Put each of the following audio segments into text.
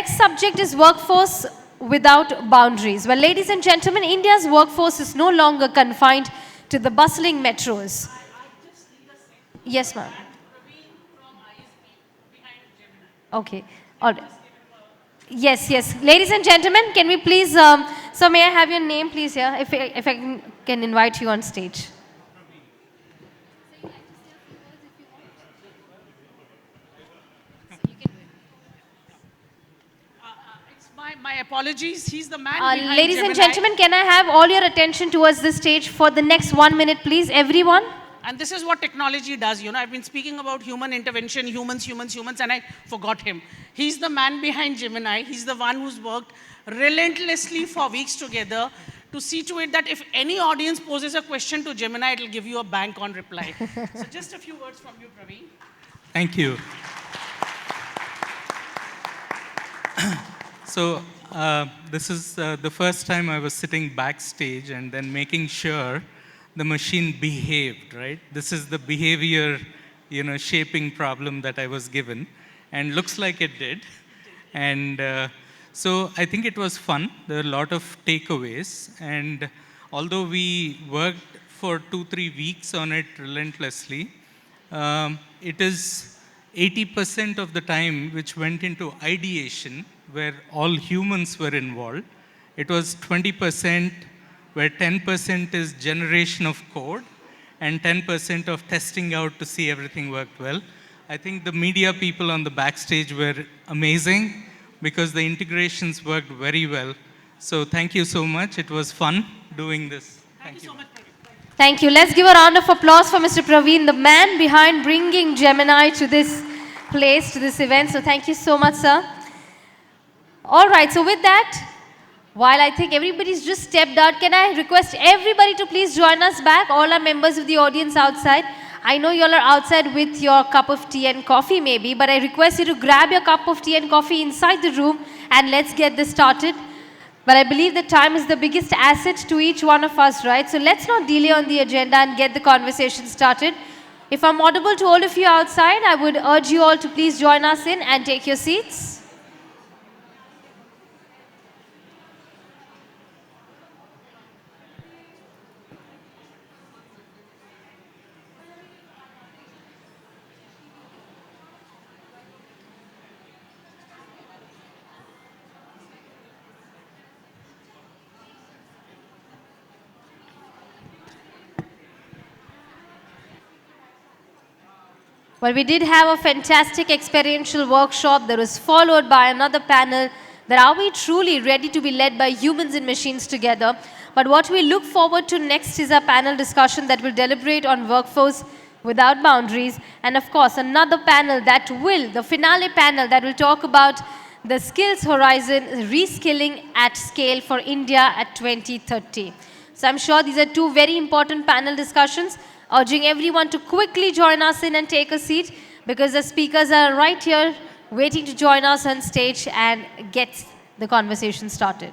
next subject is workforce without boundaries. Well, ladies and gentlemen, India's workforce is no longer confined to the bustling metros. Yes, ma'am. Okay. All right. Yes, yes. Ladies and gentlemen, can we please, so may I have your name, please, here, if I can invite you on stage. My apologies. He's the man behind Ladies Gemini. and gentlemen, can I have all your attention towards the stage for the next 1 minute, please, everyone? And this is what technology does. You know, I've been speaking about human intervention, humans, and I forgot him. He's the man behind Gemini. He's the one who's worked relentlessly for weeks together to see to it that if any audience poses a question to Gemini, it'll give you a bank on reply. So just a few words from you, Praveen. Thank you. So this is the first time I was sitting backstage and then making sure the machine behaved, right? This is the behavior, shaping problem that I was given, and looks like it did. And so I think it was fun. There are a lot of takeaways, and although we worked for 2-3 weeks on it relentlessly, it is 80% of the time which went into ideation, where all humans were involved. It was 20% where 10% is generation of code and 10% of testing out to see everything worked well. I think the media people on the backstage were amazing because the integrations worked very well. So thank you so much. It was fun doing this. Thank you so much, Praveen. Thank you. Let's give a round of applause for Mr. Praveen, the man behind bringing Gemini to this place, to this event. So thank you so much, sir. All right, so with that, while I think everybody's just stepped out, can I request everybody to please join us back, all our members of the audience outside. I know you all are outside with your cup of tea and coffee maybe, but I request you to grab your cup of tea and coffee inside the room and let's get this started. But I believe that time is the biggest asset to each one of us, right? So let's not delay on the agenda and get the conversation started. If I'm audible to all of you outside, I would urge you all to please join us in and take your seats. Well, we did have a fantastic experiential workshop that was followed by another panel that are we truly ready to be led by humans and machines together. But what we look forward to next is a panel discussion that will deliberate on workforce without boundaries. And of course, another panel that will, the finale panel that will talk about the skills horizon, reskilling at scale for India at 2030. So I'm sure these are two very important panel discussions. Urging everyone to quickly join us in and take a seat because the speakers are right here waiting to join us on stage and get the conversation started.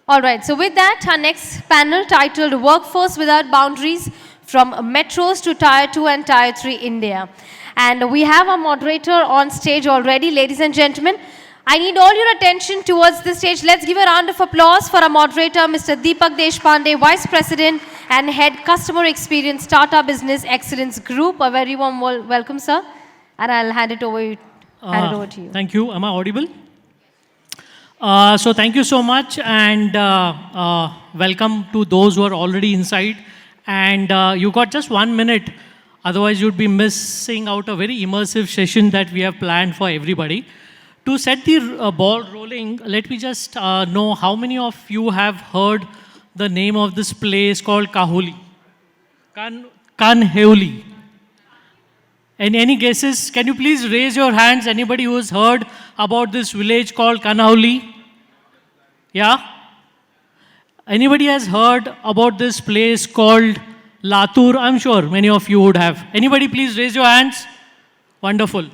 All right, so with that, our next panel titled Workforce Without Boundaries from Metros to Tier 2 and Tier 3 India. And we have our moderator on stage already, ladies and gentlemen. I need all your attention towards the stage. Let's give a round of applause for our moderator, Mr. Deepak Deshpande, Vice President and Head Customer Experience Tata Business Excellence Group. A very warm welcome, sir. And I'll hand it over to you. Thank you. Am I audible? So thank you so much, and welcome to those who are already inside. And you got just 1 minute, otherwise you'd be missing out a very immersive session that we have planned for everybody. To set the ball rolling, let me just know how many of you have heard the name of this place called Kahuli? Kanheuli. And any guesses? Can you please raise your hands? Anybody who has heard about this village called Kanhauli? Yeah? Anybody has heard about this place called Latur? I'm sure many of you would have. Anybody please raise your hands? Wonderful.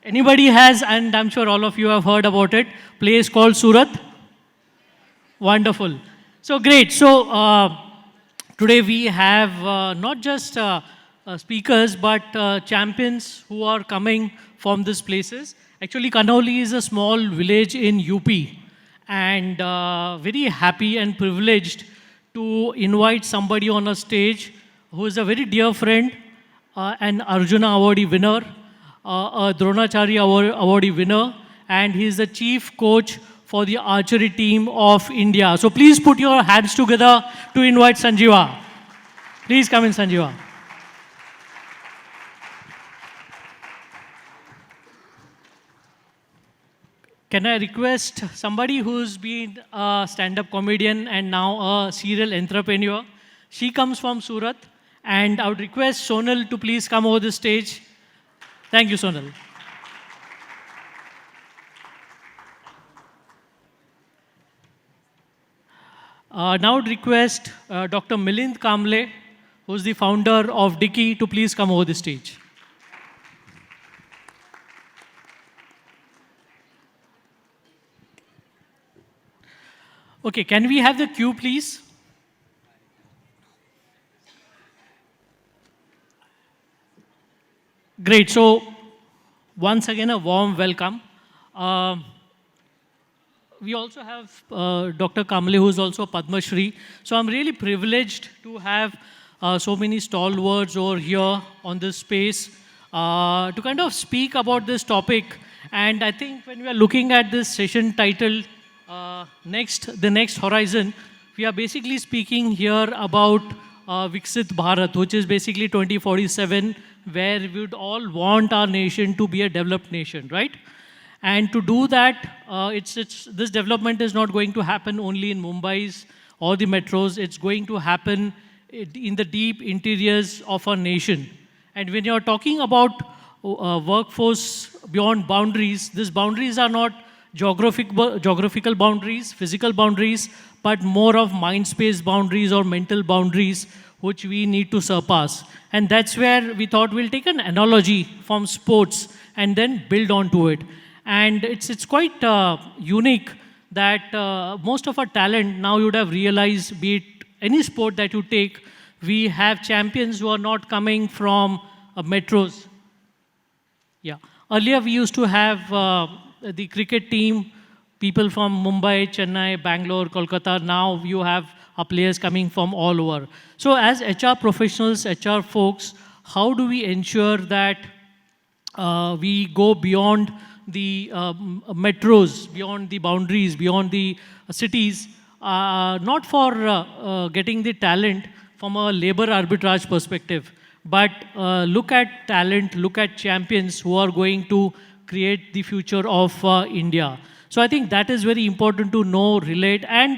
Anybody has, and I'm sure all of you have heard about it, place called Surat? Wonderful. So great. So today we have not just speakers, but champions who are coming from these places. Actually, Kanhauli is a small village in UP, and very happy and privileged to invite somebody on a stage who is a very dear friend, an Arjuna Awardee winner, a Dronacharya Awardee winner, and he is the chief coach for the archery team of India. So please put your hands together to invite Sanjeeva. Please come in, Sanjeeva. Can I request somebody who's been a stand-up comedian and now a serial entrepreneur? She comes from Surat, and I would request Sonal to please come over the stage. Thank you, Sonal. Now I would request Dr. Milind Kamble, who's the founder of Dicky, to please come over the stage. Okay, can we have the cue, please? Great. So, once again, a warm welcome. We also have Dr. Kamble, who is also a Padma Shri. So, I'm really privileged to have so many stalwarts over here on this space to kind of speak about this topic. And I think when we are looking at this session titled the next horizon, we are basically speaking here about Viksit Bharat, which is basically 2047, where we would all want our nation to be a developed nation, right? And to do that, this development is not going to happen only in Mumbai's or the metros. It's going to happen in the deep interiors of our nation. And when you're talking about workforce beyond boundaries, these boundaries are not geographical boundaries, physical boundaries, but more of mind space boundaries or mental boundaries which we need to surpass. And that's where we thought we'll take an analogy from sports and then build onto it. And it's quite unique that most of our talent, now you would have realized, be it any sport that you take, we have champions who are not coming from metros. Yeah. Earlier we used to have the cricket team, people from Mumbai, Chennai, Bangalore, Kolkata. Now you have players coming from all over. So as HR professionals, HR folks, how do we ensure that we go beyond the metros, beyond the boundaries, beyond the cities, not for getting the talent from a labor arbitrage perspective, but look at talent, look at champions who are going to create the future of India. So I think that is very important to know, relate, and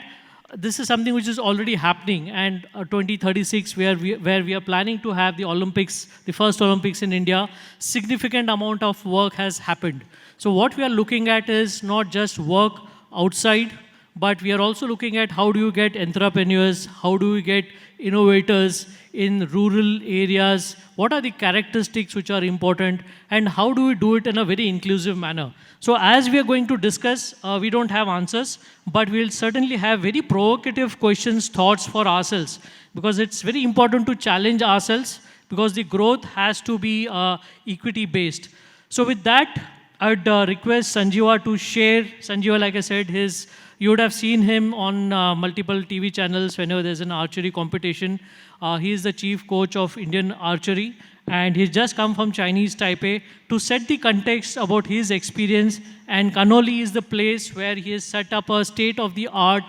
this is something which is already happening. And 2036, where we are planning to have the Olympics, the first Olympics in India, significant amount of work has happened. So what we are looking at is not just work outside, but we are also looking at how do you get entrepreneurs, how do we get innovators in rural areas, what are the characteristics which are important, and how do we do it in a very inclusive manner. So as we are going to discuss, we don't have answers, but we'll certainly have very provocative questions, thoughts for ourselves, because it's very important to challenge ourselves, because the growth has to be equity-based. So with that, I'd request Sanjeeva to share. Sanjeeva, like I said, you would have seen him on multiple TV channels whenever there's an archery competition. He is the chief coach of Indian archery, and he's just come from Chinese Taipei to set the context about his experience. And Kanoli is the place where he has set up a state-of-the-art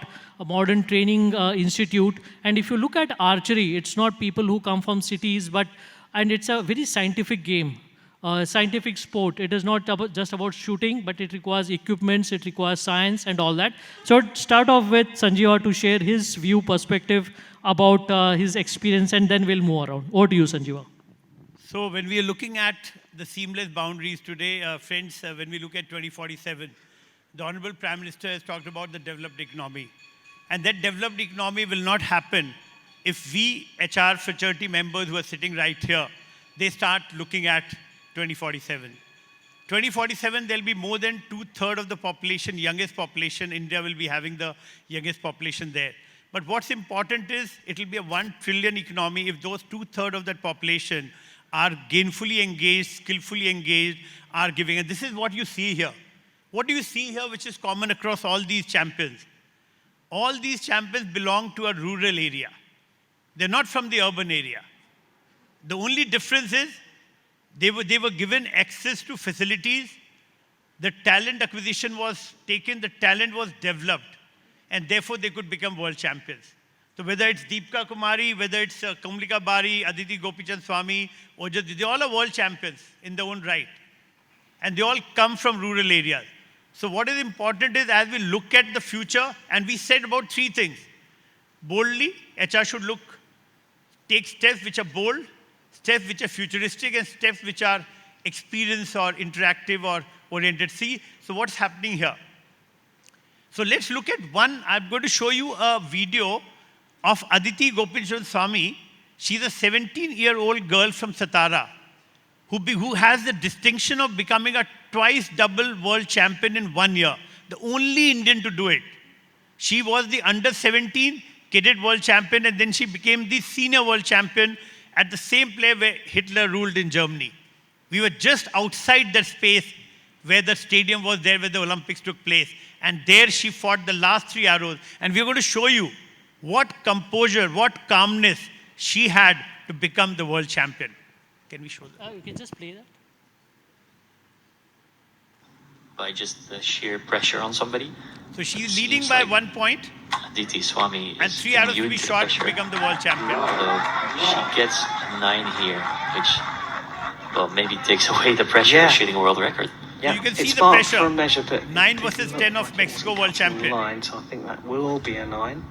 modern training institute. And if you look at archery, it's not people who come from cities, and it's a very scientific game. Scientific sport. It is not just about shooting, but it requires equipments, it requires science and all that. So start off with Sanjeeva to share his view perspective about his experience, and then we'll move around. Over to you, Sanjeeva. So when we are looking at the seamless boundaries today, friends, when we look at 2047, the Honorable Prime Minister has talked about the developed economy. And that developed economy will not happen if we HR fraternity members who are sitting right here, they start looking at 2047. 2047, there'll be more than 2/3 of the population, youngest population. India will be having the youngest population there. But what's important is it'll be a 1 trillion economy if those 2/3 of that population are gainfully engaged, skillfully engaged, are giving. And this is what you see here. What do you see here which is common across all these champions? All these champions belong to a rural area. They're not from the urban area. The only difference is they were given access to facilities. The talent acquisition was taken, the talent was developed, and therefore they could become world champions. So whether it's Deepika Kumari, whether it's Kamlika Bari, Aditi Gopichand Swami, Ojit, they all are world champions in their own right. And they all come from rural areas. So what is important is as we look at the future, and we said about 3 things. Boldly, HR should take steps which are bold, steps which are futuristic, and steps which are experience or interactive or oriented. See, so what's happening here? So let's look at one. I'm going to show you a video of Aditi Gopichand Swami. She's a 17-year-old girl from Satara who has the distinction of becoming a twice double world champion in 1 year. The only Indian to do it. She was the under-17 cadet world champion, and then she became the senior world champion at the same place where Hitler ruled in Germany. We were just outside that space where the stadium was there, where the Olympics took place. And there she fought the last 3 arrows. And we're going to show you what composure, what calmness she had to become the world champion. Can we show that? You can just play that. By just the sheer pressure on somebody. So she's leading by 1 point. Aditi Swami and 3 arrows to be shot to become the world champion. Although she gets 9 here, which, well, maybe takes away the pressure of shooting a world record. So you can see the pressure. For a measure, but 9 versus 10 of Mexico world champion. 9, so I think that will be a 9.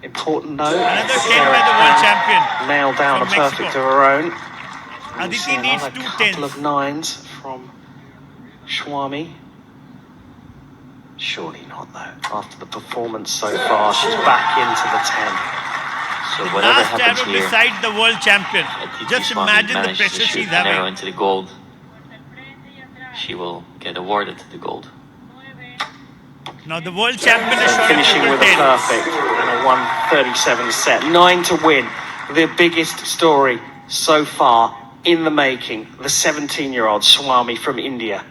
Important note. Another 10 by the world champion. Nailed down a perfect of her own. Aditi needs 2 10s. Couple of 9s from Swami. Surely not, though. After the performance so far, she's back into the 10. So the whatever last happens arrow here, beside the world champion. Just imagine the manages pressure to shoot she's an arrow having. into the gold. She will get awarded the gold. Now the world champion is shot Finishing with a 10. perfect and a 137 set. 9 to win. The biggest story so far in the making. The 17-year-old Swami from India.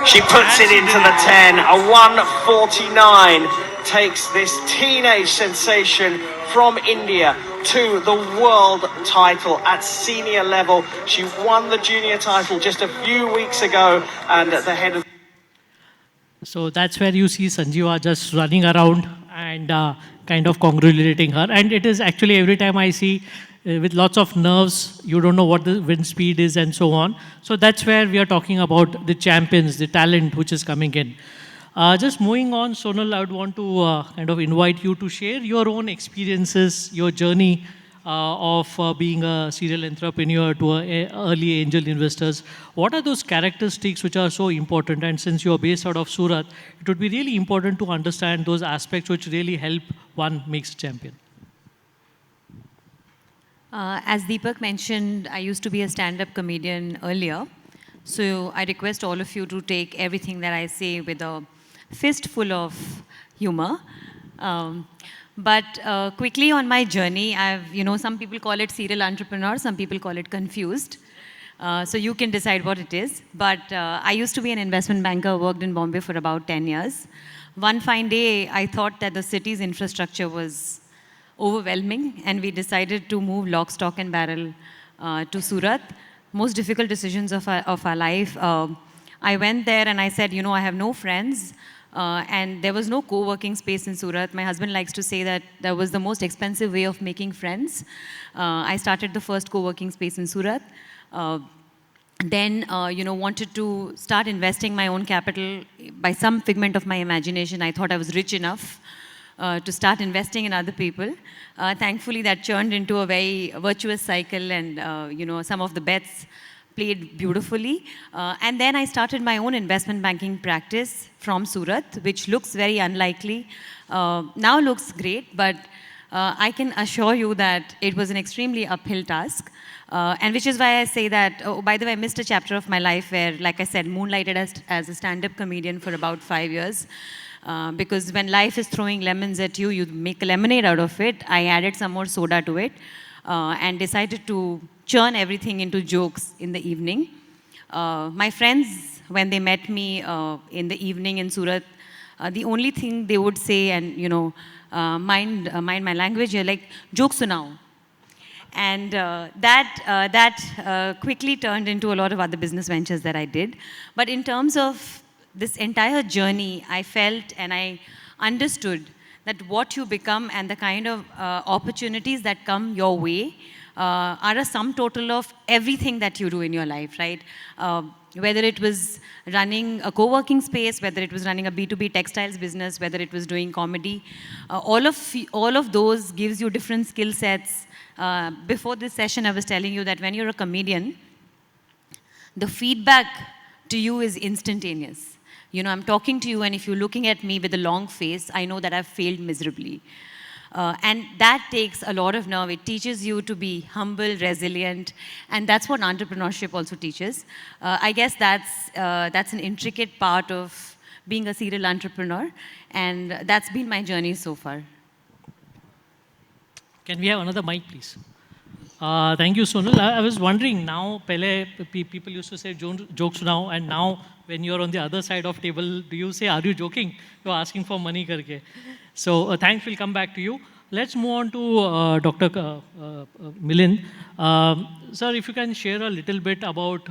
She puts it into the 10. A 149 takes this teenage sensation from India to the world title at senior level. She won the junior title just a few weeks ago, and at the head of... So that's where you see Sanjeeva just running around and kind of congratulating her. And it is actually every time I see with lots of nerves, you don't know what the wind speed is and so on. So that's where we are talking about the champions, the talent which is coming in. Just moving on, Sonal, I would want to kind of invite you to share your own experiences, your journey of being a serial entrepreneur to early angel investors. What are those characteristics which are so important? And since you are based out of Surat, it would be really important to understand those aspects which really help one make a champion. As Deepak mentioned, I used to be a stand-up comedian earlier. So I request all of you to take everything that I say with a fistful of humor. But quickly on my journey, some people call it serial entrepreneur, some people call it confused. So you can decide what it is. But I used to be an investment banker, worked in Bombay for about 10 years. One fine day, I thought that the city's infrastructure was overwhelming, and we decided to move lock, stock, and barrel to Surat. Most difficult decisions of our life. I went there and I said, you know, I have no friends. And there was no co-working space in Surat. My husband likes to say that that was the most expensive way of making friends. I started the first co-working space in Surat. Then, wanted to start investing my own capital. By some figment of my imagination, I thought I was rich enough to start investing in other people. Thankfully, that churned into a very virtuous cycle, and some of the bets played beautifully. And then I started my own investment banking practice from Surat, which looks very unlikely. Now looks great, but I can assure you that it was an extremely uphill task. And which is why I say that, oh, by the way, I missed a chapter of my life where, like I said, moonlighted as a stand-up comedian for about 5 years. Because when life is throwing lemons at you, you make a lemonade out of it. I added some more soda to it and decided to churn everything into jokes in the evening. My friends, when they met me in the evening in Surat, the only thing they would say, and mind my language, you're like, jokes sunao. And that quickly turned into a lot of other business ventures that I did. But in terms of this entire journey, I felt and I understood that what you become and the kind of opportunities that come your way are a sum total of everything that you do in your life, right? Whether it was running a co-working space, whether it was running a B2B textiles business, whether it was doing comedy, all of those gives you different skill sets. Before this session, I was telling you that when you're a comedian, the feedback to you is instantaneous. I'm talking to you, and if you're looking at me with a long face, I know that I've failed miserably. And that takes a lot of nerve. It teaches you to be humble, resilient, and that's what entrepreneurship also teaches. I guess that's an intricate part of being a serial entrepreneur, and that's been my journey so far. Can we have another mic, please? Thank you, Sonal. I was wondering now, Pele, people used to say jokes now, and now when you're on the other side of table, do you say, are you joking? You're asking for money karke. So thanks, we'll come back to you. Let's move on to Dr. Milind. Sir, if you can share a little bit about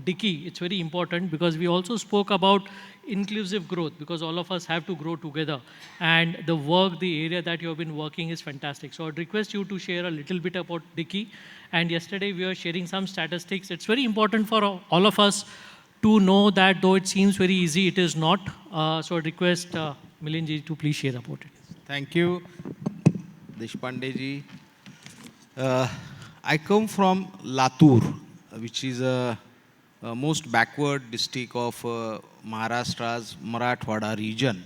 Dicky, it's very important because we also spoke about inclusive growth because all of us have to grow together. And the work, the area that you have been working is fantastic. So I'd request you to share a little bit about Dicky. And yesterday we were sharing some statistics. It's very important for all of us to know that though it seems very easy, it is not. So I'd request Milind ji to please share about it. Thank you, Deshpande ji. I come from Latur, which is a most backward district of Maharashtra's Marathwada region,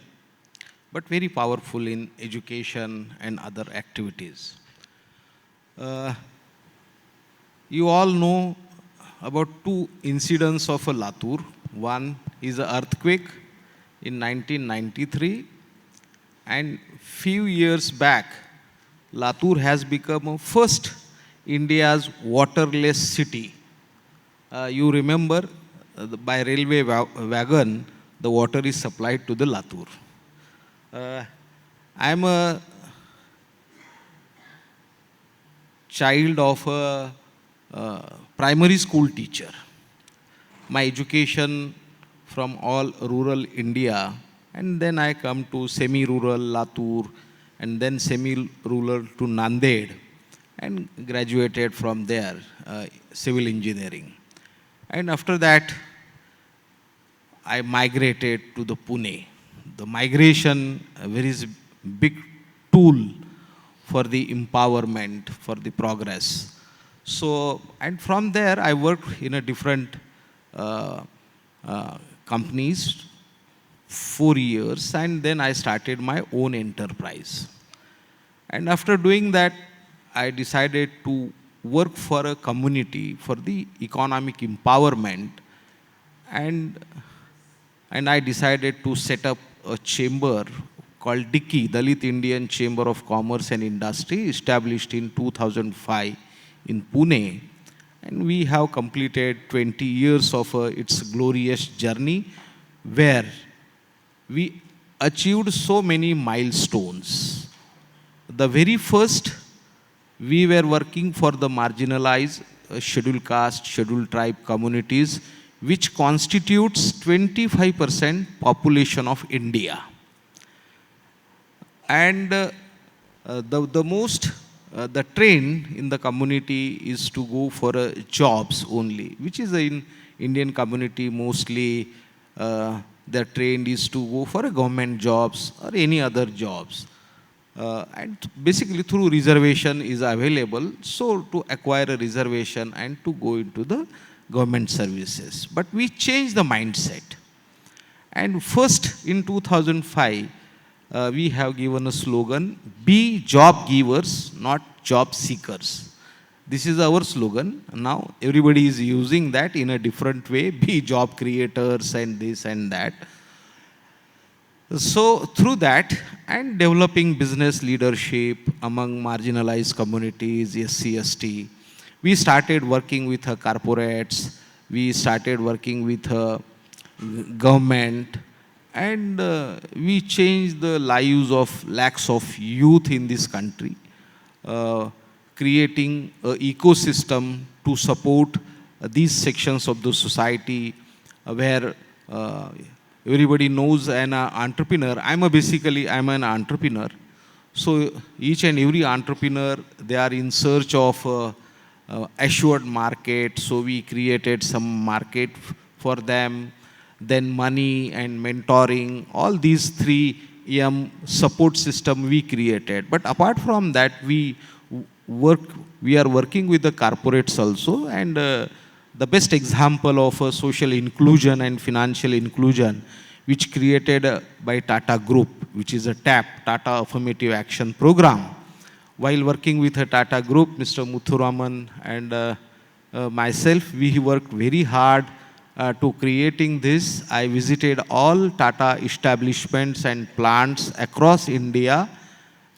but very powerful in education and other activities. You all know about two incidents of Latur. One is an earthquake in 1993, and few years back, Latur has become first India's waterless city. You remember by railway wagon, the water is supplied to the Latur. I am a child of a primary school teacher. My education from all rural India, and then I come to semi-rural Latur, and then semi-rural to Nanded, and graduated from there, civil engineering. And after that, I migrated to the Pune. The migration, a very big tool for the empowerment, for the progress. So, and from there, I worked in a different companies 4 years, and then I started my own enterprise. And after doing that, I decided to work for a community for the economic empowerment, and I decided to set up a chamber called Dicky, Dalit Indian Chamber of Commerce and Industry, established in 2005 in Pune. And we have completed 20 years of its glorious journey, where we achieved so many milestones. the very first, we were working for the marginalized scheduled caste, scheduled tribe communities, which constitutes 25% population of India. And the trend in the community is to go for jobs only, which is in Indian community mostly the trend is to go for a government jobs or any other jobs. And basically through reservation is available, so to acquire a reservation and to go into the government services. But we changed the mindset. And first in 2005, we have given a slogan, be job givers, not job seekers. This is our slogan. Now everybody is using that in a different way, be job creators and this and that. So through that and developing business leadership among marginalized communities, SC, ST, we started working with corporates, we started working with government, and we changed the lives of lakhs of youth in this country, creating an ecosystem to support these sections of the society where everybody knows an entrepreneur. I'm an entrepreneur. So each and every entrepreneur, they are in search of assured market. So we created some market for them. Then money and mentoring, all these three support system we created. But apart from that, we are working with the corporates also, and the best example of social inclusion and financial inclusion, which created by Tata Group, which is a TAP, Tata Affirmative Action Program. While working with a Tata Group, Mr. Muthuraman and myself, we worked very hard to creating this. I visited all Tata establishments and plants across India,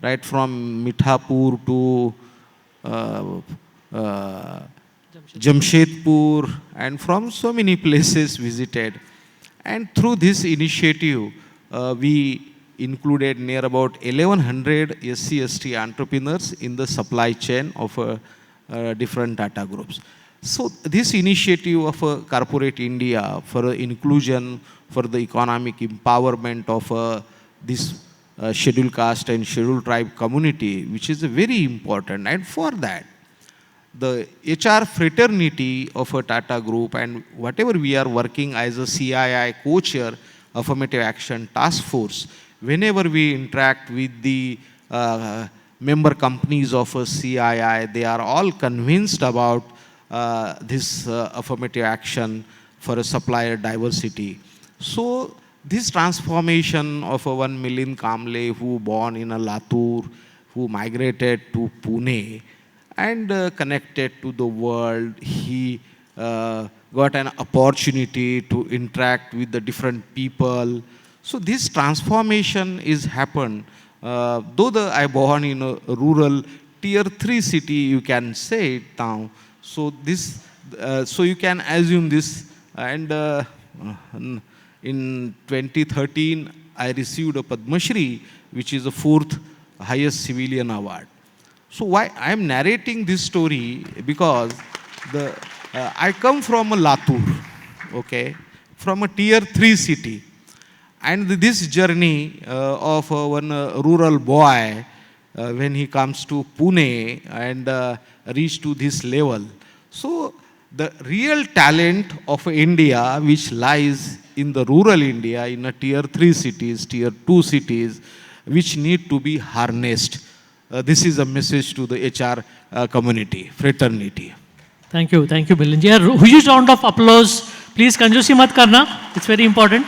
right from Mithapur to Jamshedpur, and from so many places visited. And through this initiative, we included near about 1100 SC, ST entrepreneurs in the supply chain of different Tata groups. So this initiative of Corporate India for inclusion, for the economic empowerment of this scheduled caste and scheduled tribe community, which is very important. And for that, the HR fraternity of a Tata Group and whatever we are working as a CII co-chair, Affirmative Action Task Force, whenever we interact with the member companies of a CII, they are all convinced about this affirmative action for a supplier diversity. So this transformation of a 1 million Kamle who born in a Latur, who migrated to Pune and connected to the world, he got an opportunity to interact with the different people. So this transformation is happened. Though I born in a rural tier 3 city, you can say it now. So this, so you can assume this. And in 2013, I received a Padma Shri, which is the 4th highest civilian award. So why I am narrating this story? Because I come from a Latur, okay, from a tier 3 city. And this journey of one rural boy, when he comes to Pune and reach to this level. So the real talent of India, which lies in the rural India, in a tier 3 cities, tier 2 cities, which need to be harnessed. This is a message to the HR community, fraternity. Thank you, Milind ji. A huge round of applause. Please, kanjusi mat karna. It's very important.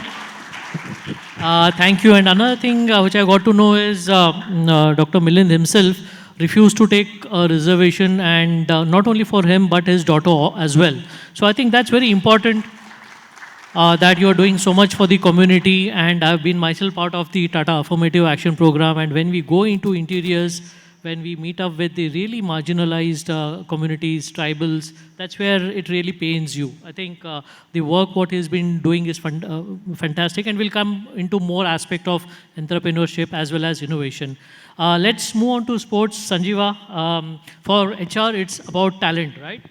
Thank you. And another thing which I got to know is Dr. Milind himself refused to take a reservation, and not only for him but his daughter as well. So I think that's very important that you are doing so much for the community, and I've been myself part of the Tata Affirmative Action Program, and when we go into interiors, when we meet up with the really marginalized communities, tribals, that's where it really pains you. I think the work what he's been doing is fantastic, and will come into more aspect of entrepreneurship as well as innovation. Let's move on to sports. Sanjeeva, for HR, it's about talent, right?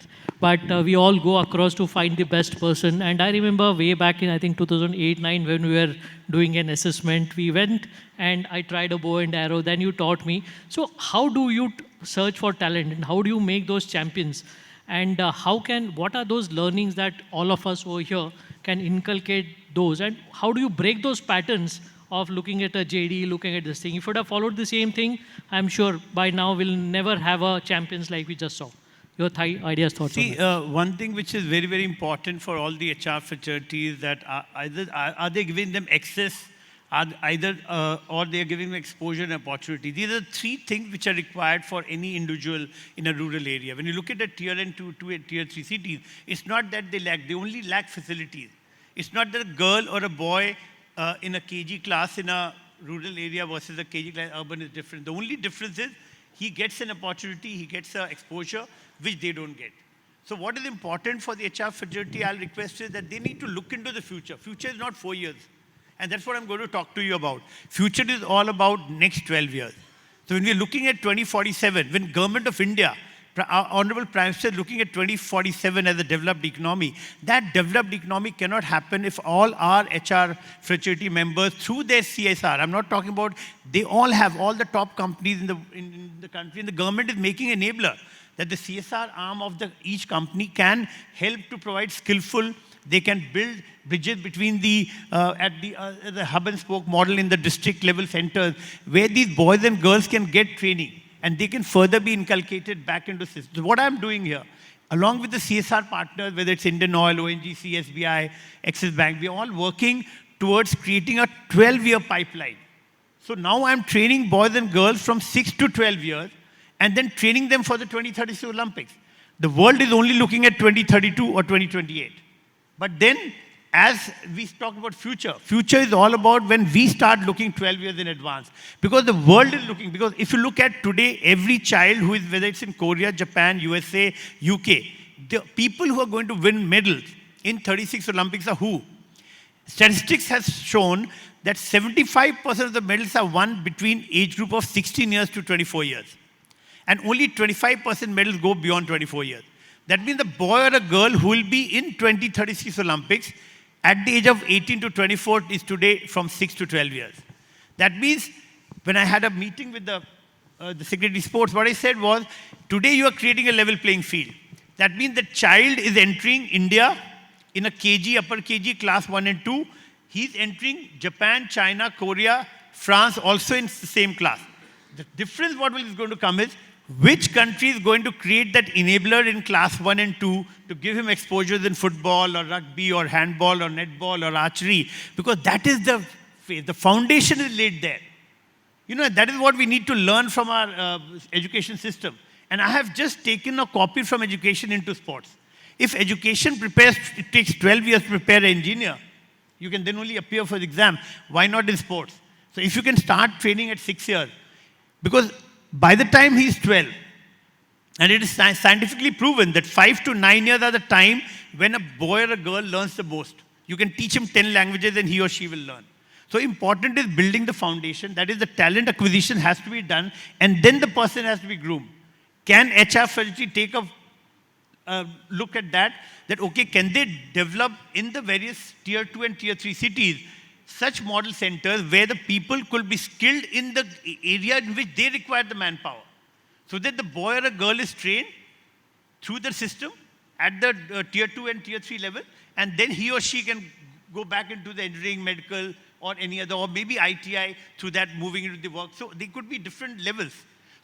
But we all go across to find the best person. And I remember way back in, I think, 2008-9, when we were doing an assessment, we went and I tried a bow and arrow, then you taught me. So how do you search for talent, and how do you make those champions? And what are those learnings that all of us over here can inculcate those? And how do you break those patterns of looking at a JD, looking at this thing? If you would have followed the same thing, I'm sure by now we'll never have a champions like we just saw. Your ideas, thoughts on that? One thing which is very, very important for all the HR fraternities that are they giving them access, or they are giving them exposure and opportunity. These are three things which are required for any individual in a rural area. When you look at the tier 2 and tier 3 cities, it's not that they lack, they only lack facilities. It's not that a girl or a boy in a KG class in a rural area versus a KG class urban is different. The only difference is he gets an opportunity, he gets exposure, which they don't get. So what is important for the HR fraternity, I'll request is that they need to look into the future. Future is not 4 years. And that's what I'm going to talk to you about. Future is all about next 12 years. So when we're looking at 2047, when Government of India, our Honorable Prime Minister is looking at 2047 as a developed economy, that developed economy cannot happen if all our HR fraternity members, through their CSR, I'm not talking about, they all have, all the top companies in the country, and the government is making enabler that the CSR arm of each company can help to provide skillful, they can build bridges between the hub and spoke model in the district level centers, where these boys and girls can get training and they can further be inculcated back into systems. So what I'm doing here, along with the CSR partners, whether it's Indian Oil, ONGC, SBI, Axis Bank, we're all working towards creating a 12-year pipeline. So now I'm training boys and girls from 6 to 12 years, and then training them for the 2032 Olympics. The world is only looking at 2032 or 2028. But then, as we talk about future, future is all about when we start looking 12 years in advance. Because the world is looking, because if you look at today, every child who is, whether it's in Korea, Japan, USA, UK, the people who are going to win medals in 36 Olympics are who? Statistics has shown that 75% of the medals are won between age group of 16 years to 24 years. And only 25% medals go beyond 24 years. That means the boy or a girl who will be in 2036 Olympics at the age of 18 to 24 is today from 6 to 12 years. That means when I had a meeting with the Secretary of Sports, what I said was, today you are creating a level playing field. That means the child is entering India in a KG, upper KG, class 1 and 2. He's entering Japan, China, Korea, France also in the same class. The difference what is going to come is, which country is going to create that enabler in class 1 and 2 to give him exposures in football or rugby or handball or netball or archery? Because that is the foundation is laid there. You know, that is what we need to learn from our education system. And I have just taken a copy from education into sports. If education prepares, it takes 12 years to prepare an engineer, you can then only appear for the exam. Why not in sports? So if you can start training at 6 years, because by the time he's 12, and it is scientifically proven that 5 to 9 years are the time when a boy or a girl learns the most. You can teach him 10 languages and he or she will learn. So important is building the foundation. That is, the talent acquisition has to be done, and then the person has to be groomed. Can HR fraternity take a look at that? That, okay, can they develop in the various tier 2 and tier 3 cities such model centers where the people could be skilled in the area in which they require the manpower, so that the boy or a girl is trained through the system at the tier 2 and tier 3 level, and then he or she can go back into the engineering, medical, or any other, or maybe ITI, through that moving into the work. So they could be different levels.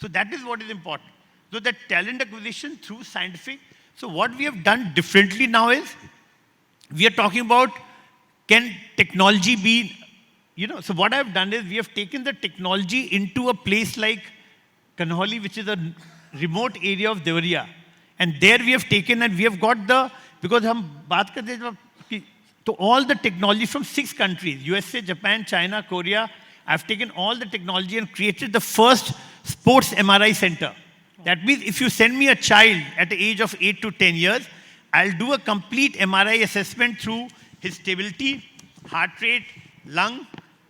So that is what is important. So that talent acquisition through scientific. So what we have done differently now is, we are talking about, can technology be, so what I've done is, we have taken the technology into a place like Kanholi, which is a remote area of Devariya. And there we have taken, and we have got because hum baat karte hain, so all the technology from 6 countries, USA, Japan, China, Korea, I've taken all the technology and created the first sports MRI center. That means if you send me a child at the age of 8 to 10 years, I'll do a complete MRI assessment through his stability, heart rate, lung,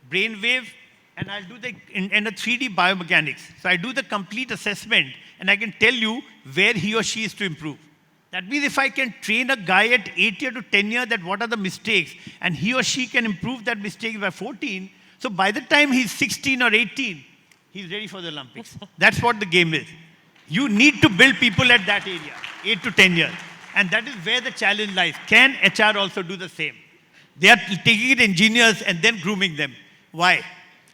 brain wave, and I'll do the in a 3D biomechanics. So I do the complete assessment and I can tell you where he or she is to improve. That means if I can train a guy at 8 years to 10 years that what are the mistakes and he or she can improve that mistake by 14, so by the time he's 16 or 18, he's ready for the Olympics. That's what the game is. You need to build people at that area, 8 to 10 years. And that is where the challenge lies. Can HR also do the same? They are taking it engineers and then grooming them. Why?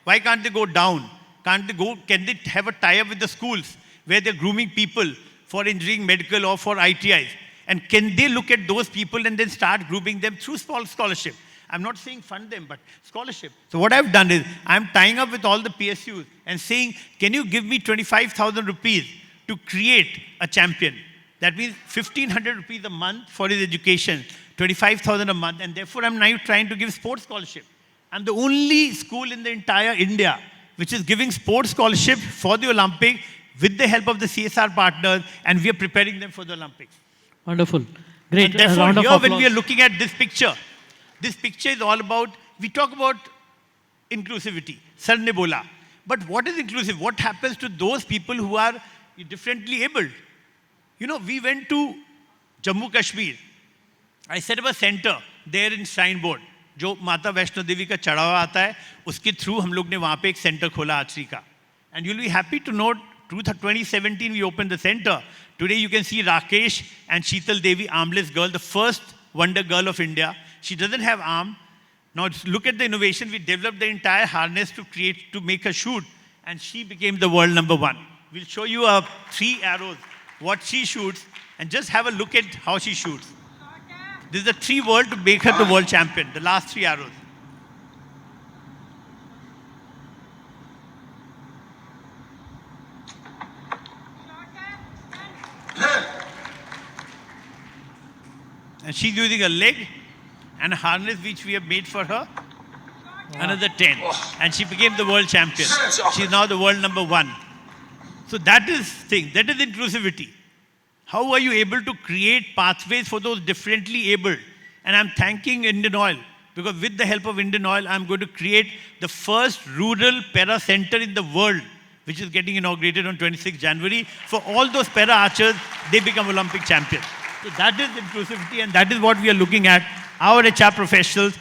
Why can't they go down? Can they have a tie-up with the schools where they're grooming people for engineering, medical or for ITIs? And can they look at those people and then start grouping them through small scholarship? I'm not saying fund them, but scholarship. So what I've done is I'm tying up with all the PSUs and saying, can you give me 25,000 rupees to create a champion? That means 1,500 rupees a month for his education, 25,000 a month, and therefore I'm now trying to give sports scholarship. I'm the only school in the entire India which is giving sports scholarship for the Olympic with the help of the CSR partners, and we are preparing them for the Olympics. Wonderful. Great. And therefore, round of here when applause. we are looking at this picture is all about, we talk about inclusivity. Sir ne bola. But what is inclusive? What happens to those people who are differently abled? You know, we went to Jammu Kashmir. I set up a center there in Shrine Board. जो माता वैष्णो देवी का चढ़ावा आता है, उसके through हम लोग ने वहाँ पे एक सेंटर खोला आर्चरी का. And you'll be happy to note, 2017 we opened the center. Today you can see Rakesh and Sheetal Devi, armless girl, the first wonder girl of India. She doesn't have arm. Now look at the innovation. We developed the entire harness to make her shoot, and she became the world #1. We'll show you 3 arrows, what she shoots, and just have a look at how she shoots. This is the 3 world to make her the world champion, the last 3 arrows. And she's using a leg and a harness which we have made for her. Another 10. And she became the world champion. She's now the world #1. So that is thing. That is inclusivity. How are you able to create pathways for those differently abled? And I'm thanking Indian Oil, because with the help of Indian Oil, I'm going to create the first rural para center in the world, which is getting inaugurated on 26 January. For all those para archers, they become Olympic champions. So that is inclusivity, and that is what we are looking at. Our HR professionals,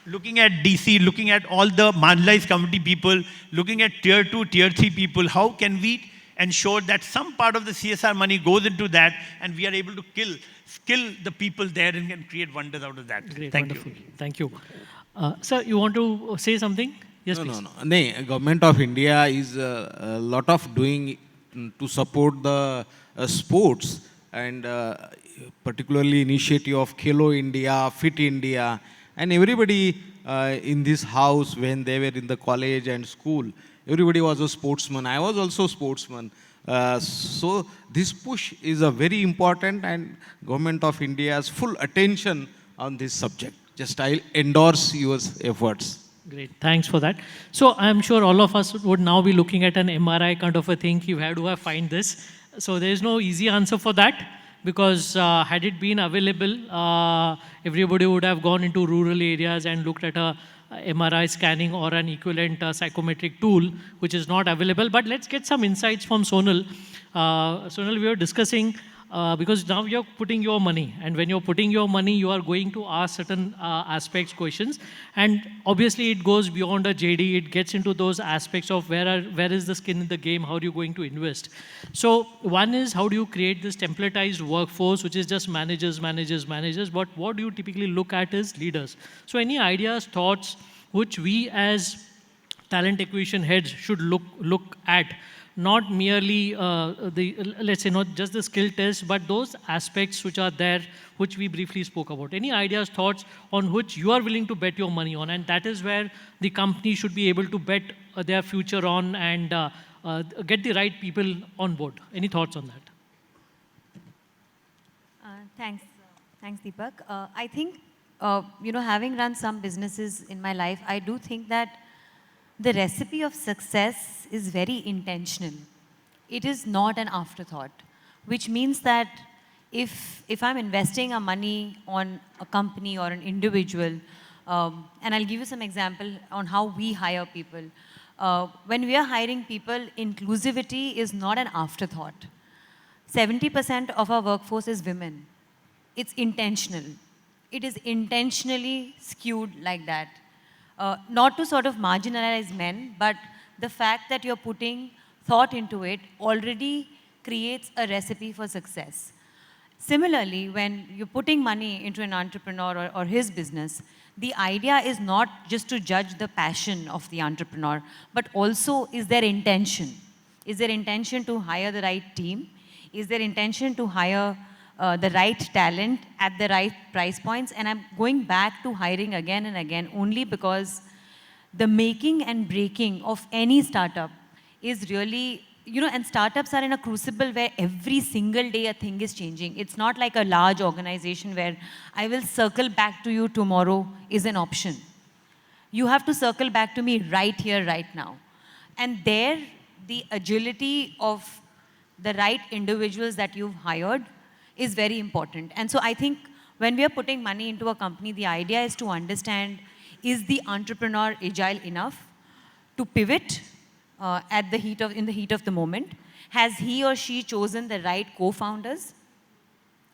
looking at DC, looking at all the marginalized community people, looking at tier 2, tier 3 people. How can we ensure that some part of the CSR money goes into that, and we are able to skill the people there and can create wonders out of that. Great, Thank wonderful. you. Thank you. Sir, you want to say something? Yes, please. No. Government of India is a lot of doing to support the sports, and particularly initiative of Khelo India, Fit India, and everybody in this house, when they were in the college and school, everybody was a sportsman. I was also a sportsman. So this push is a very important, and Government of India's full attention on this subject. Just I'll endorse your efforts. Great, thanks for that. So I'm sure all of us would now be looking at an MRI kind of a thing. You had to find this. So there is no easy answer for that, because had it been available, everybody would have gone into rural areas and looked at a MRI scanning or an equivalent psychometric tool, which is not available. But let's get some insights from Sonal. Sonal, we were discussing, because now you're putting your money, and when you're putting your money, you are going to ask certain aspects, questions, and obviously it goes beyond a JD. It gets into those aspects of where is the skin in the game, how are you going to invest. So one is, how do you create this templatized workforce, which is just managers, but what do you typically look at is leaders. So any ideas, thoughts, which we as talent acquisition heads should look at, not merely let's say, not just the skill test, but those aspects which are there, which we briefly spoke about. Any ideas, thoughts on which you are willing to bet your money on, and that is where the company should be able to bet their future on, and get the right people on board. Any thoughts on that? Thanks, Deepak. I think, having run some businesses in my life, I do think that the recipe of success is very intentional. it is not an afterthought, which means that if I'm investing a money on a company or an individual, and I'll give you some example on how we hire people. When we are hiring people, inclusivity is not an afterthought. 70% of our workforce is women. It's intentional. It is intentionally skewed like that. Not to sort of marginalize men, but the fact that you're putting thought into it already creates a recipe for success. Similarly, when you're putting money into an entrepreneur or his business, the idea is not just to judge the passion of the entrepreneur, but also is their intention. Is their intention to hire the right team? Is their intention to hire the right talent at the right price points? And I'm going back to hiring again and again only because the making and breaking of any startup is really, and startups are in a crucible where every single day a thing is changing. It's not like a large organization where I will circle back to you tomorrow is an option. You have to circle back to me right here, right now. And there, the agility of the right individuals that you've hired is very important. And so I think when we are putting money into a company, the idea is to understand, is the entrepreneur agile enough to pivot in the heat of the moment? Has he or she chosen the right co-founders?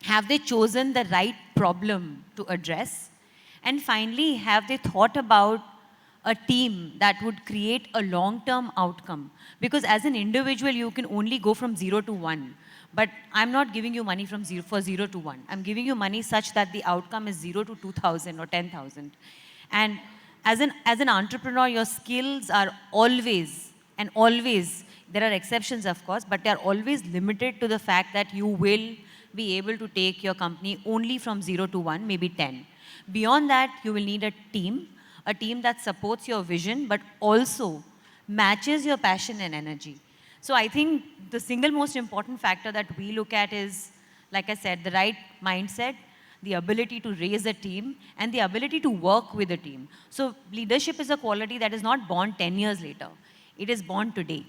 Have they chosen the right problem to address? And finally, have they thought about a team that would create a long-term outcome? Because as an individual, you can only go from 0 to 1. But I'm not giving you money from 0 to 1. I'm giving you money such that the outcome is 0 to 2,000 or 10,000. And as an entrepreneur, your skills are always, there are exceptions of course, but they're always limited to the fact that you will be able to take your company only from 0 to 1, maybe 10. Beyond that, you will need a team that supports your vision, but also matches your passion and energy. So I think the single most important factor that we look at is, like I said, the right mindset, the ability to raise a team, and the ability to work with a team. So leadership is a quality that is not born 10 years later. It is born today.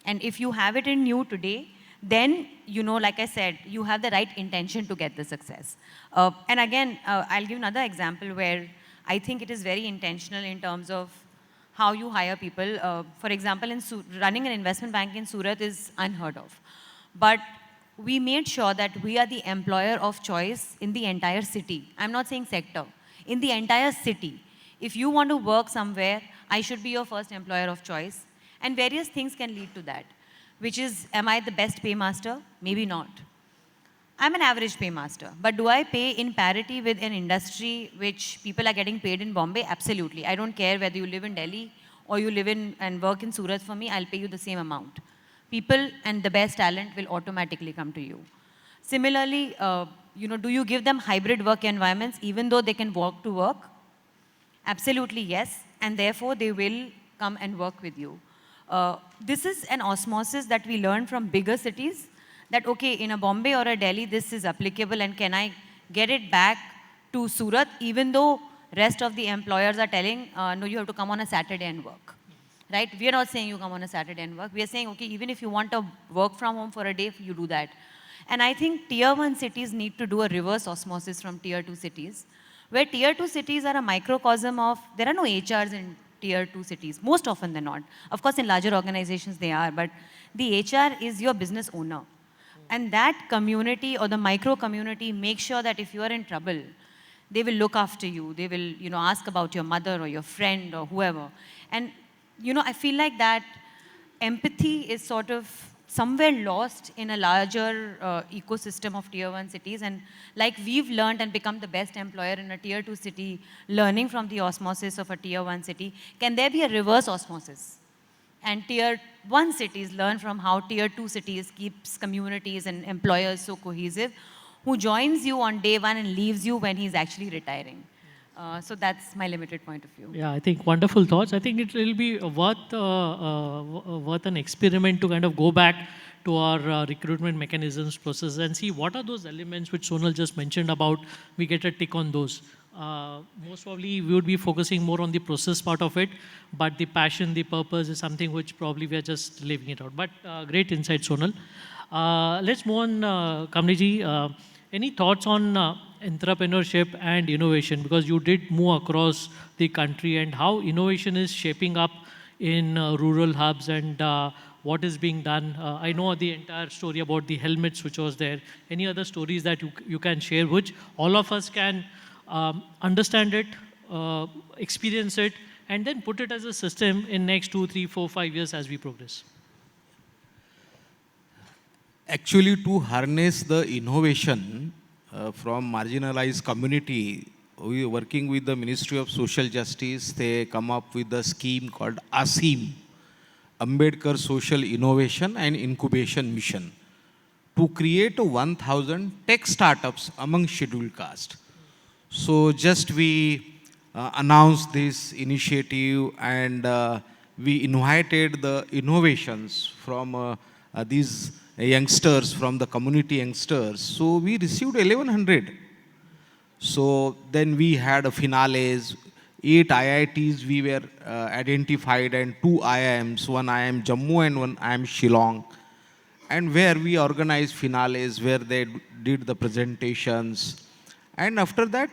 And if you have it in you today, then, like I said, you have the right intention to get the success. And again, I'll give another example where I think it is very intentional in terms of how you hire people. For example, running an investment bank in Surat is unheard of. But we made sure that we are the employer of choice in the entire city. I'm not saying sector. In the entire city. If you want to work somewhere, I should be your first employer of choice. And various things can lead to that. Which is, am I the best paymaster? Maybe not. I'm an average paymaster. But do I pay in parity with an industry which people are getting paid in Bombay? Absolutely. I don't care whether you live in Delhi or you live in and work in Surat for me, I'll pay you the same amount. People and the best talent will automatically come to you. Similarly, do you give them hybrid work environments even though they can walk to work? Absolutely yes. And therefore, they will come and work with you. This is an osmosis that we learn from bigger cities, that okay, in a Bombay or a Delhi, this is applicable, and can I get it back to Surat, even though rest of the employers are telling, no, you have to come on a Saturday and work, right? We are not saying you come on a Saturday and work. We are saying, okay, even if you want to work from home for a day, you do that. And I think tier 1 cities need to do a reverse osmosis from tier 2 cities, where tier 2 cities are a microcosm of, there are no HRs in tier 2 cities. Most often they're not. Of course, in larger organizations they are, but the HR is your business owner. And that community or the micro community makes sure that if you are in trouble, they will look after you. They will, ask about your mother or your friend or whoever. And, I feel like that empathy is sort of somewhere lost in a larger ecosystem of tier 1 cities. And like we've learned and become the best employer in a tier 2 city, learning from the osmosis of a tier 1 city, can there be a reverse osmosis? And tier 1 cities learn from how tier 2 cities keeps communities and employers so cohesive, who joins you on day 1 and leaves you when he's actually retiring. So that's my limited point of view. Yeah, I think wonderful thoughts. I think it will be worth an experiment to kind of go back to our recruitment mechanisms process and see what are those elements which Sonal just mentioned about. We get a tick on those. most probably we would be focusing more on the process part of it, but the passion, the purpose is something which probably we are just living it out. But great insight, Sonal. Let's move on, Kamleji. Any thoughts on entrepreneurship and innovation? Because you did move across the country, and how innovation is shaping up in rural hubs, and what is being done. I know the entire story about the helmets which was there. Any other stories that you can share, which all of us can understand it, experience it, and then put it as a system in next 2, 3, 4, 5 years as we progress? Actually, to harness the innovation from marginalized community, we are working with the Ministry of Social Justice. They come up with a scheme called ASIM, Ambedkar Social Innovation and Incubation Mission, to create 1,000 tech startups among scheduled caste. So just we announced this initiative, and we invited the innovations from these youngsters, from the community youngsters. So we received 1,100. So then we had finales. 8 IITs we were identified, and 2 IIMs, one IIM Jammu and one IIM Shillong, and where we organized finales, where they did the presentations. And after that,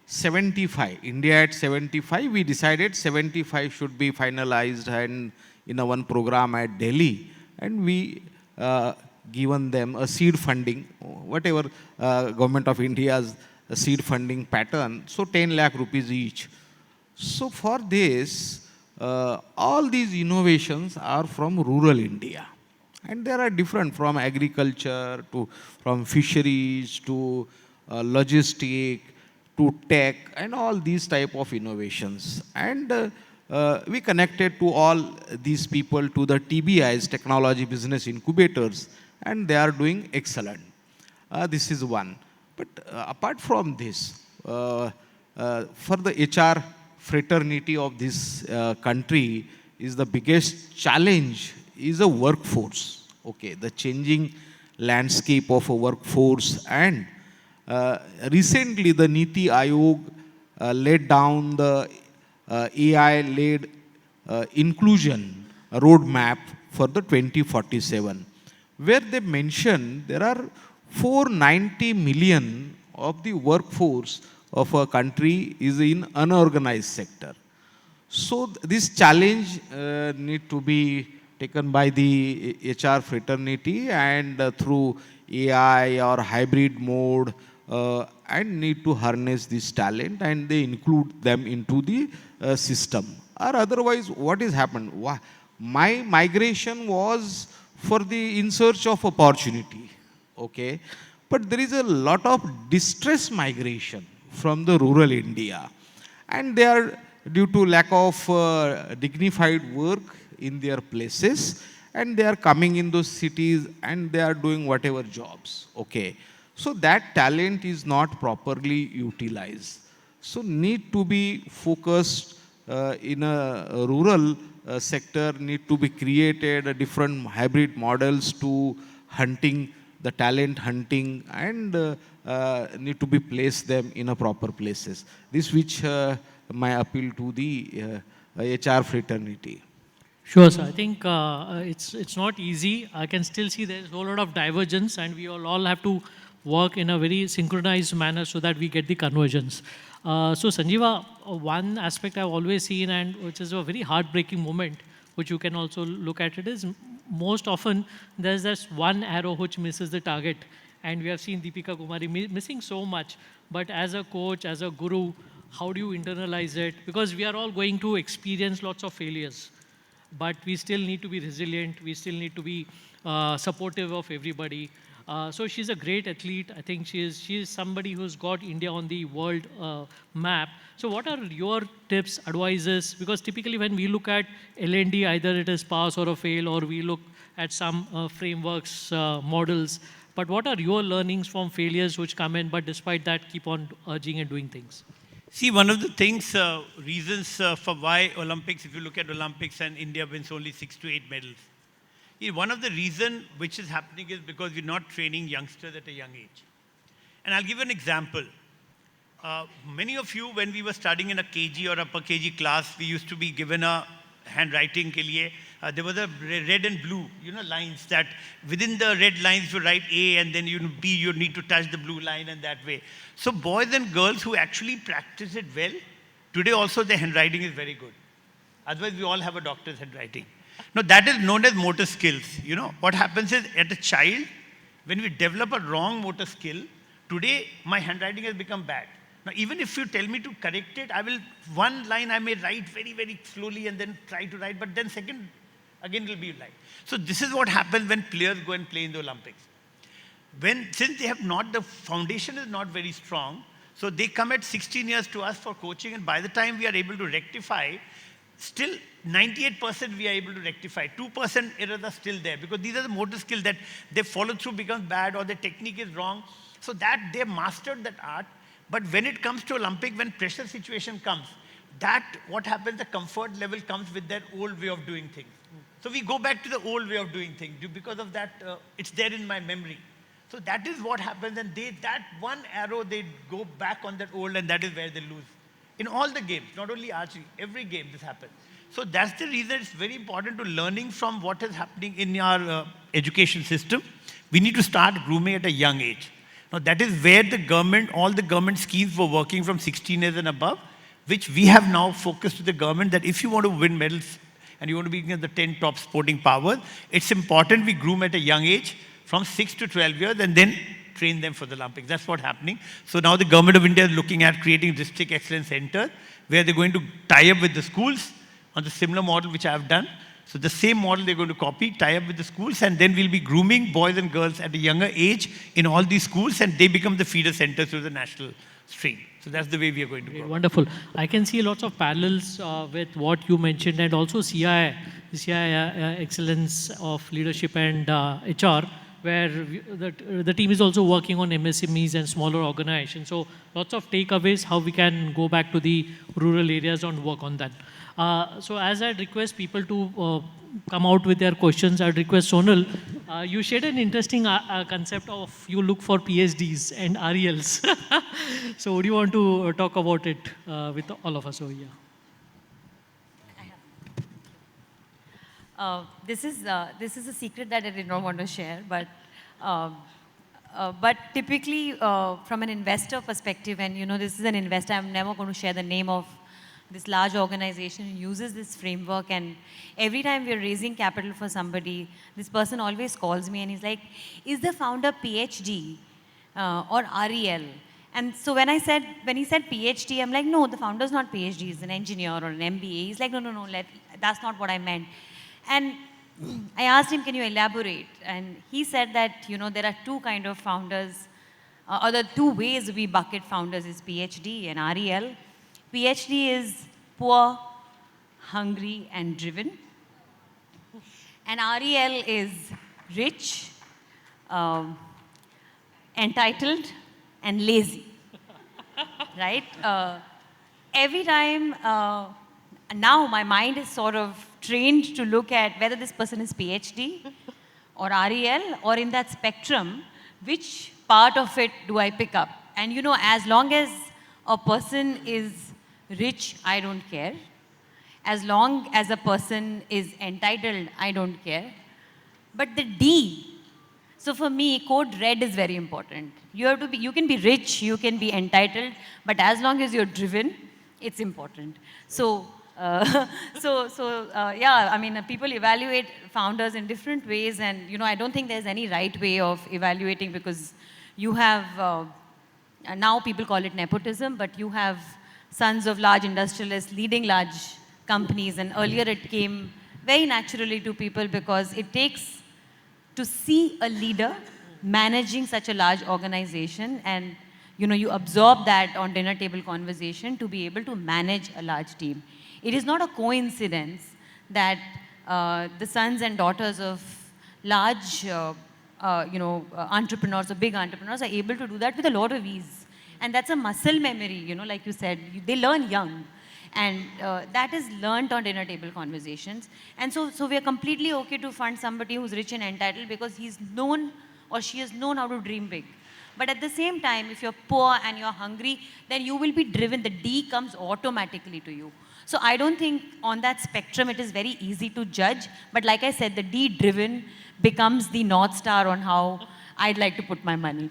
75, India at 75, we decided 75 should be finalized and in a one program at Delhi. And we given them a seed funding, whatever government of India's seed funding pattern, so 10 lakh rupees each. So for this, all these innovations are from rural India. And there are different, from agriculture to from fisheries to logistic to tech, and all these type of innovations. And we connected to all these people to the TBIs, Technology Business Incubators, and they are doing excellent. This is one. But apart from this, for the HR fraternity of this country, is the biggest challenge is a workforce. Okay, the changing landscape of a workforce. And recently the Niti Aayog laid down the AI-led inclusion roadmap for the 2047, where they mention there are 490 million of the workforce of a country is in unorganized sector. So this challenge need to be taken by the HR fraternity, and through AI or hybrid mode, and need to harness this talent, and they include them into the system. Or otherwise, what has happened? My migration was for the in search of opportunity. Okay, but there is a lot of distress migration from the rural India, and they are due to lack of dignified work in their places, and they are coming in those cities and they are doing whatever jobs. Okay, so that talent is not properly utilized. So need to be focused in a rural sector, need to be created different hybrid models to hunting, the talent hunting, and need to be placed them in a proper places. This which my appeal to the HR fraternity. Sure, sir. I think it's not easy. I can still see there's a whole lot of divergence, and we all have to work in a very synchronized manner so that we get the convergence. So Sanjeeva, one aspect I've always seen, and which is a very heartbreaking moment, which you can also look at it, is most often there's this one arrow which misses the target. And we have seen Deepika Kumari missing so much. But as a coach, as a guru, how do you internalize it? Because we are all going to experience lots of failures. But we still need to be resilient. We still need to be supportive of everybody. So she's a great athlete. I think she is somebody who's got India on the world map. So what are your tips, advices? Because typically when we look at L&D, either it is pass or a fail, or we look at some frameworks, models. But what are your learnings from failures which come in, but despite that keep on urging and doing things? See, one of the things, reasons for why Olympics, if you look at Olympics and India wins only 6 to 8 medals, one of the reasons which is happening is because we're not training youngsters at a young age. And I'll give an example. Many of you, when we were studying in a KG or upper KG class, we used to be given a handwriting ke liye. There was a red and blue, lines that within the red lines you write A and then B, you need to touch the blue line and that way. So boys and girls who actually practice it well, today also their handwriting is very good. Otherwise, we all have a doctor's handwriting. Now, that is known as motor skills. What happens is, at a child, when we develop a wrong motor skill, today my handwriting has become bad. Now, even if you tell me to correct it, one line I may write very, very slowly and then try to write, but then second, again it will be right. So this is what happens when players go and play in the Olympics. Since they have not, the foundation is not very strong, so they come at 16 years to us for coaching, and by the time we are able to rectify, still 98% we are able to rectify. 2% errors are still there because these are the motor skills that they follow through becomes bad or the technique is wrong. So that they mastered that art. But when it comes to Olympic, when pressure situation comes, what happens, the comfort level comes with their old way of doing things. So we go back to the old way of doing things. Because of that, it's there in my memory. So that is what happens, and that one arrow, they go back on that old, and that is where they lose. In all the games, not only archery, every game this happens. So that's the reason it's very important to learning from what is happening in our education system. We need to start grooming at a young age. Now that is where all the government schemes were working from 16 years and above, which we have now focused to the government that if you want to win medals and you want to be in the 10 top sporting powers, it's important we groom at a young age from 6 to 12 years and then train them for the Olympics. That's what's happening. So now the government of India is looking at creating district excellence centers where they're going to tie up with the schools on the similar model which I have done. So the same model they're going to copy, tie up with the schools, and then we'll be grooming boys and girls at a younger age in all these schools, and they become the feeder centers to the national stream. So that's the way we are going to go. Wonderful. I can see lots of parallels with what you mentioned, and also CII, Excellence of Leadership and HR, where the team is also working on MSMEs and smaller organizations. So lots of takeaways, how we can go back to the rural areas and work on that. So as I'd request people to come out with their questions, I'd request Sonal, you shared an interesting concept of you look for PhDs and RELs. So would you want to talk about it with all of us over here? This is a secret that I did not want to share, but typically from an investor perspective, and this is an investor, I'm never going to share the name of this large organization who uses this framework, and every time we're raising capital for somebody, this person always calls me and he's like, is the founder PhD or REL? And so when he said PhD, I'm like, no, the founder's not PhD, he's an engineer or an MBA. He's like, no, that's not what I meant. And I asked him, can you elaborate? And he said that, there are two kind of founders, or the two ways we bucket founders is PhD and REL. PhD is poor, hungry, and driven. And REL is rich, entitled, and lazy. Right? Every time, now my mind is sort of trained to look at whether this person is PhD or REL, or in that spectrum, which part of it do I pick up? And as long as a person is rich, I don't care. As long as a person is entitled, I don't care. But the D, so for me, code red is very important. You can be rich, you can be entitled, but as long as you're driven, it's important. So, yeah, I mean, people evaluate founders in different ways, and I don't think there's any right way of evaluating, because you have, now people call it nepotism, but you have sons of large industrialists leading large companies, and earlier it came very naturally to people because it takes to see a leader managing such a large organization, and you absorb that on dinner table conversation to be able to manage a large team. It is not a coincidence that the sons and daughters of large entrepreneurs or big entrepreneurs are able to do that with a lot of ease. And that's a muscle memory, like you said, they learn young. And that is learned on dinner table conversations. And so we are completely okay to fund somebody who's rich and entitled because he's known or she has known how to dream big. But at the same time, if you're poor and you're hungry, then you will be driven. The D comes automatically to you. So I don't think on that spectrum it is very easy to judge. But like I said, the D driven becomes the North Star on how I'd like to put my money.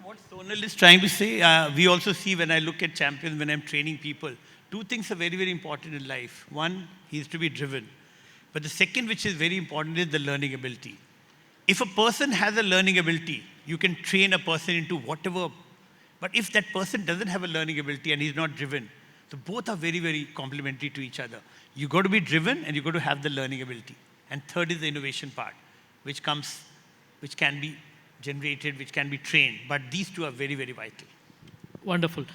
What Sonal is trying to say, we also see when I look at champions, when I'm training people, two things are very, very important in life. One, he is to be driven. But the second, which is very important, is the learning ability. If a person has a learning ability, you can train a person into whatever. But if that person doesn't have a learning ability and he's not driven, so both are very, very complementary to each other. You got to be driven and you got to have the learning ability. And third is the innovation part, which can be generated, which can be trained. But these two are very, very vital. Wonderful.